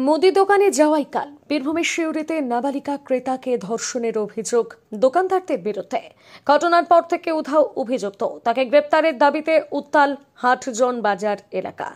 মুদি দোকানে যাওয়াই কাল বীরভূমের শিউরিতে নাবালিকা ক্রেতাকে ধর্ষণের অভিযোগ দোকানদারদের বিরুদ্ধে। ঘটনার পর থেকে উধাও অভিযুক্ত, তাকে গ্রেপ্তারের দাবিতে উত্তাল হাটজন বাজার এলাকা।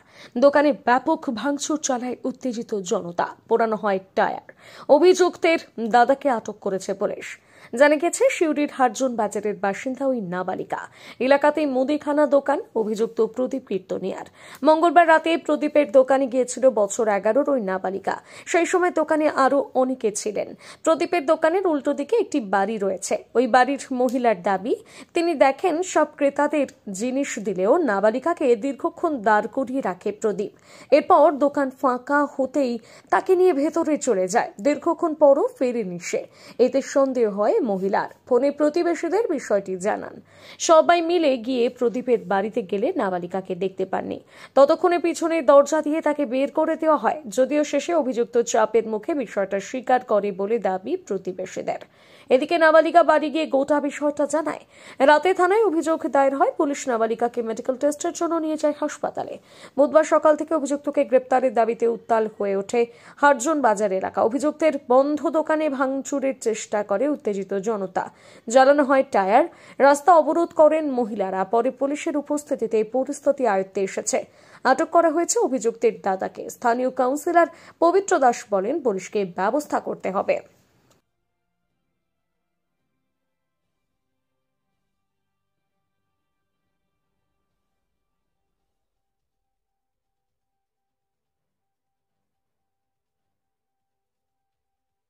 দোকানে ব্যাপক ভাঙচুর চালায় উত্তেজিত জনতা, পোড়ানো হয় টায়ার। অভিযুক্তের দাদাকে আটক করেছে পুলিশ। জানা গেছে, শিউরির হাটজন বাজারের বাসিন্দা ওই নাবালিকা। এলাকাতেই মুদিখানা দোকান। অভিযুক্ত প্রদীপ কীর্তনিয়ার। মঙ্গলবার রাতে প্রদীপের দোকানে গিয়েছিল বছর 11-র ওই নাবালিকা। সেই সময় দোকানে আরো অনেকে ছিলেন। প্রদীপের দোকানের উল্টো দিকে একটি বাড়ি রয়েছে। ওই বাড়ির মহিলার দাবি, তিনি দেখেন সব ক্রেতাদের জিনিস দিলেও নাবালিকাকে দীর্ঘক্ষণ দাঁড় করিয়ে রাখে প্রদীপ। এরপর দোকান ফাঁকা হতেই তাকে নিয়ে ভেতরে চলে যায়। দীর্ঘক্ষণ পরও ফেরেনি সে। এতে সন্দেহ হয় মহিলার। ফোনে প্রতিবেশীদের বিষয়টি জানান। সবাই মিলে গিয়ে প্রদীপের বাড়িতে গেলে নাবালিকাকে দেখতে পাননি। ততক্ষণে পিছনে দরজা দিয়ে তাকে বের করে দেওয়া হয়। যদিও শেষে অভিযুক্ত চাপের মুখে বিষয়টা স্বীকার করে বলে দাবি প্রতিবেশীদের। এদিকে নাবালিকা বাড়ি গিয়ে গোটা বিষয়টা জানায়। রাতে থানায় অভিযোগ দায়ের হয়। পুলিশ নাবালিকাকে মেডিকেল টেস্টের জন্য নিয়ে যায় হাসপাতালে। বুধবার সকাল থেকে অভিযুক্তকে গ্রেপ্তারের দাবিতে উত্তাল হয়ে ওঠে হাটজন বাজার এলাকা। অভিযুক্তের বন্ধ দোকানে ভাঙচুরের চেষ্টা করে উত্তেজিত জনতা। জ্বালানো হয় টায়ার। রাস্তা অবরোধ করেন মহিলারা। পরে পুলিশের উপস্থিতিতে পরিস্থিতি আয়ত্তে এসেছে। আটক করা হয়েছে অভিযুক্তের দাদাকে। স্থানীয় কাউন্সিলর পবিত্র দাস বলেন, পুলিশকে ব্যবস্থা করতে হবে।